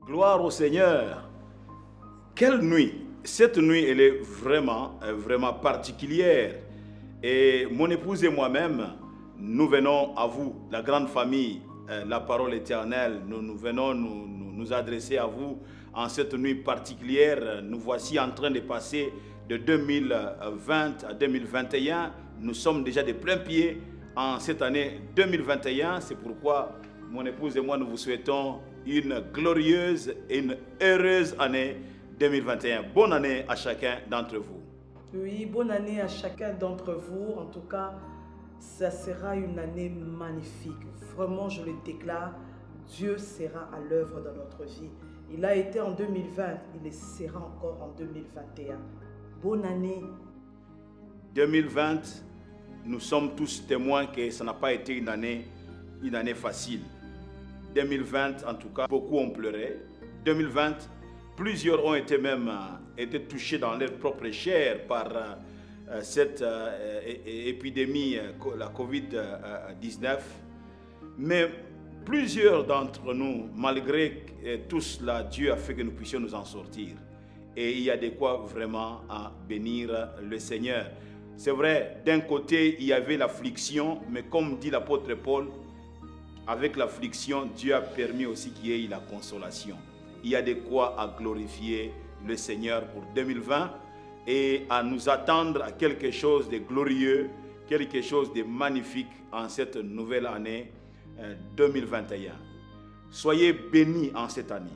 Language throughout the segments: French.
Gloire au Seigneur. Quelle nuit! Cette nuit, elle est vraiment particulière. Et mon épouse et moi-même, nous venons à vous, la grande famille, la parole éternelle. Nous venons nous adresser à vous en cette nuit particulière. Nous voici en train de passer de 2020 à 2021. Nous sommes déjà de plein pied en cette année 2021. C'est pourquoi mon épouse et moi, nous vous souhaitons une glorieuse et une heureuse année 2021. Bonne année à chacun d'entre vous. Oui, bonne année à chacun d'entre vous. En tout cas, ça sera une année magnifique. Vraiment, je le déclare, Dieu sera à l'œuvre dans notre vie. Il a été en 2020, il le sera encore en 2021. Bonne année. 2020, nous sommes tous témoins que ça n'a pas été une année facile. 2020, en tout cas, beaucoup ont pleuré. 2020, plusieurs ont été même touchés dans leur propre chair par cette épidémie, la COVID-19. Mais plusieurs d'entre nous, malgré tout cela, Dieu a fait que nous puissions nous en sortir. Et il y a de quoi vraiment bénir le Seigneur. C'est vrai, d'un côté, il y avait l'affliction, mais comme dit l'apôtre Paul, avec l'affliction, Dieu a permis aussi qu'il y ait la consolation. Il y a de quoi à glorifier le Seigneur pour 2020 et à nous attendre à quelque chose de glorieux, quelque chose de magnifique en cette nouvelle année 2021. Soyez bénis en cette année.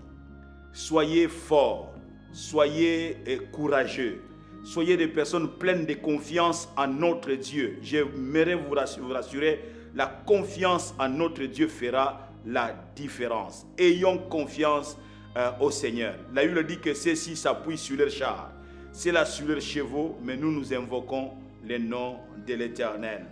Soyez forts, soyez courageux. Soyez des personnes pleines de confiance en notre Dieu. J'aimerais vous rassurer, la confiance en notre Dieu fera la différence. Ayons confiance au Seigneur. La Bible dit que ceux-ci s'appuient sur leurs chars, c'est là sur leurs chevaux, mais nous invoquons le nom de l'Éternel.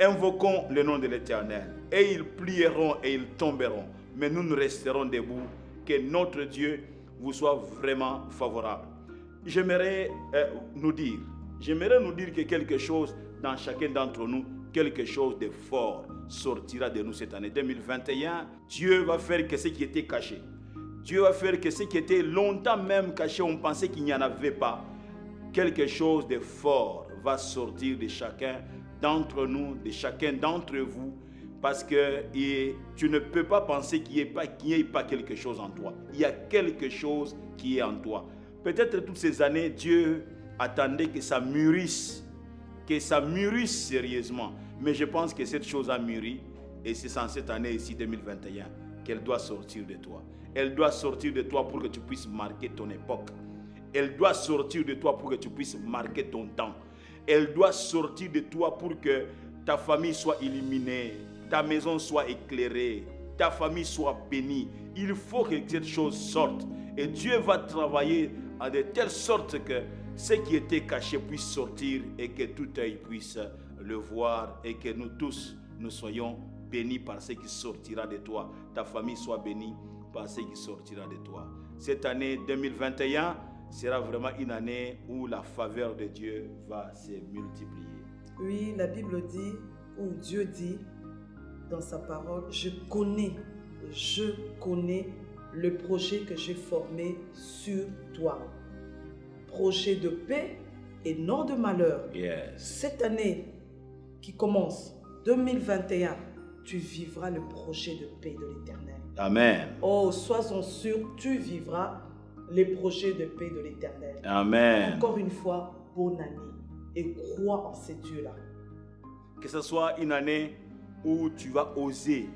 Invoquons le nom de l'Éternel. Et ils plieront et ils tomberont, mais nous resterons debout. Que notre Dieu vous soit vraiment favorable. J'aimerais nous dire que quelque chose dans chacun d'entre nous, quelque chose de fort sortira de nous cette année 2021. Dieu va faire que ce qui était caché. Dieu va faire que ce qui était longtemps même caché, on pensait qu'il n'y en avait pas. Quelque chose de fort va sortir de chacun d'entre nous, de chacun d'entre vous, parce que tu ne peux pas penser qu'il n'y ait pas quelque chose en toi. Il y a quelque chose qui est en toi. Peut-être toutes ces années, Dieu attendait que ça mûrisse sérieusement. Mais je pense que cette chose a mûri et c'est en cette année ici 2021 qu'elle doit sortir de toi. Elle doit sortir de toi pour que tu puisses marquer ton époque. Elle doit sortir de toi pour que tu puisses marquer ton temps. Elle doit sortir de toi pour que ta famille soit illuminée, ta maison soit éclairée, ta famille soit bénie. Il faut que cette chose sorte. Et Dieu va travailler de telle sorte que ce qui était caché puisse sortir et que tout œil puisse le voir et que nous tous, nous soyons bénis par ce qui sortira de toi. Ta famille soit bénie par ce qui sortira de toi. Cette année 2021 sera vraiment une année où la faveur de Dieu va se multiplier. Oui, la Bible dit, ou Dieu dit dans sa parole, je connais le projet que j'ai formé sur toi. Projet de paix et non de malheur. Yes. Cette année qui commence, 2021, tu vivras le projet de paix de l'Éternel. Amen. Oh, sois-en sûr, tu vivras les projets de paix de l'Éternel. Amen. Encore une fois, bonne année et crois en ces dieux-là. Que ce soit une année où tu vas oser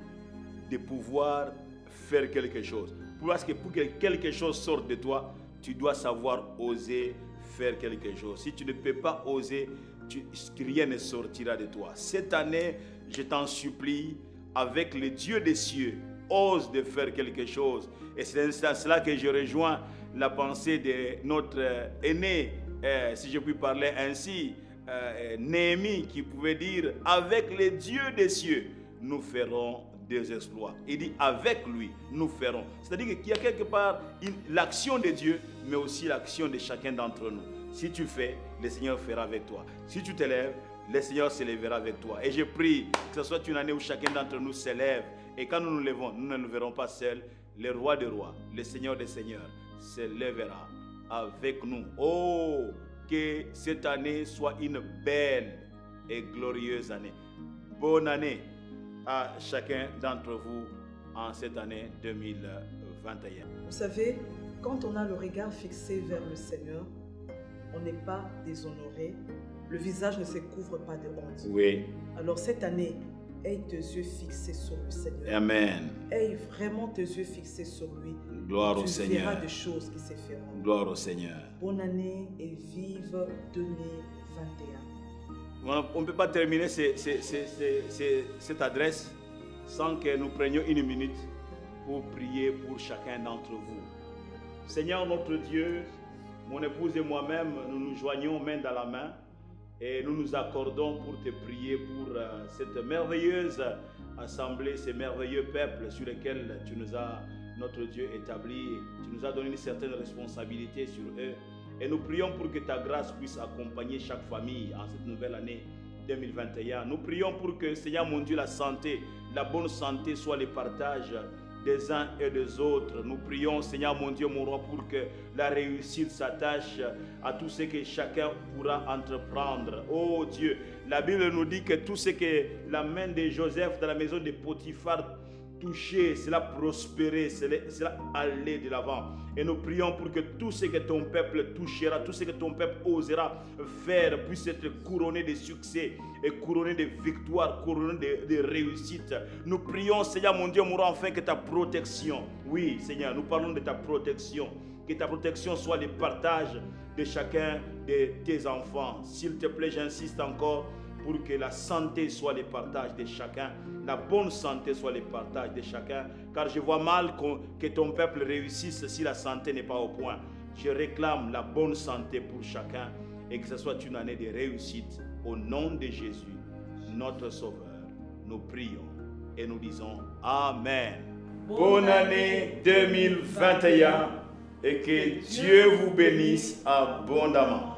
de pouvoir faire quelque chose. Parce que pour que quelque chose sorte de toi, tu dois savoir oser faire quelque chose. Si tu ne peux pas oser, rien ne sortira de toi. Cette année, je t'en supplie, avec le Dieu des cieux, ose de faire quelque chose. Et c'est à cela que je rejoins la pensée de notre aîné, si je puis parler ainsi, Néhémie, qui pouvait dire, avec le Dieu des cieux, nous ferons des exploits. Il dit, avec lui, nous ferons. C'est-à-dire qu'il y a quelque part l'action de Dieu, mais aussi l'action de chacun d'entre nous. Si tu fais, le Seigneur fera avec toi. Si tu t'élèves, le Seigneur s'élèvera avec toi. Et je prie que ce soit une année où chacun d'entre nous s'élève. Et quand nous nous lèvons, nous ne nous verrons pas seuls. Le roi des rois, le Seigneur des seigneurs s'élèvera avec nous. Oh, que cette année soit une belle et glorieuse année. Bonne année à chacun d'entre vous en cette année 2021. Vous savez, quand on a le regard fixé vers le Seigneur, on n'est pas déshonoré, le visage ne se couvre pas de honte. Oui. Alors cette année, aie tes yeux fixés sur le Seigneur. Amen. Aie vraiment tes yeux fixés sur lui. Gloire au Tu Seigneur. verras des choses qui se feront. Gloire au Seigneur. Bonne année et vive 2021. On ne peut pas terminer cette adresse sans que nous prenions une minute pour prier pour chacun d'entre vous. Seigneur notre Dieu, mon épouse et moi-même, nous nous joignons main dans la main et nous nous accordons pour te prier pour cette merveilleuse assemblée, ces merveilleux peuples sur lesquels tu nous as, notre Dieu, établis. Tu nous as donné une certaine responsabilité sur eux. Et nous prions pour que ta grâce puisse accompagner chaque famille en cette nouvelle année 2021. Nous prions pour que, Seigneur mon Dieu, la santé, la bonne santé soit le partage des uns et des autres. Nous prions, Seigneur mon Dieu, mon roi, pour que la réussite s'attache à tout ce que chacun pourra entreprendre. Oh Dieu, la Bible nous dit que tout ce que la main de Joseph dans la maison de Potiphar toucher, cela prospérer, cela aller de l'avant. Et nous prions pour que tout ce que ton peuple touchera, tout ce que ton peuple osera faire puisse être couronné de succès et couronné de victoires, couronné de réussite. Nous prions, Seigneur mon Dieu, mon roi, enfin que ta protection, oui Seigneur, nous parlons de ta protection, que ta protection soit le partage de chacun de tes enfants. S'il te plaît, j'insiste encore pour que la santé soit le partage de chacun, la bonne santé soit le partage de chacun, car je vois mal que ton peuple réussisse si la santé n'est pas au point. Je réclame la bonne santé pour chacun et que ce soit une année de réussite. Au nom de Jésus, notre Sauveur, nous prions et nous disons Amen. Bonne année 2021 et que Dieu vous bénisse abondamment.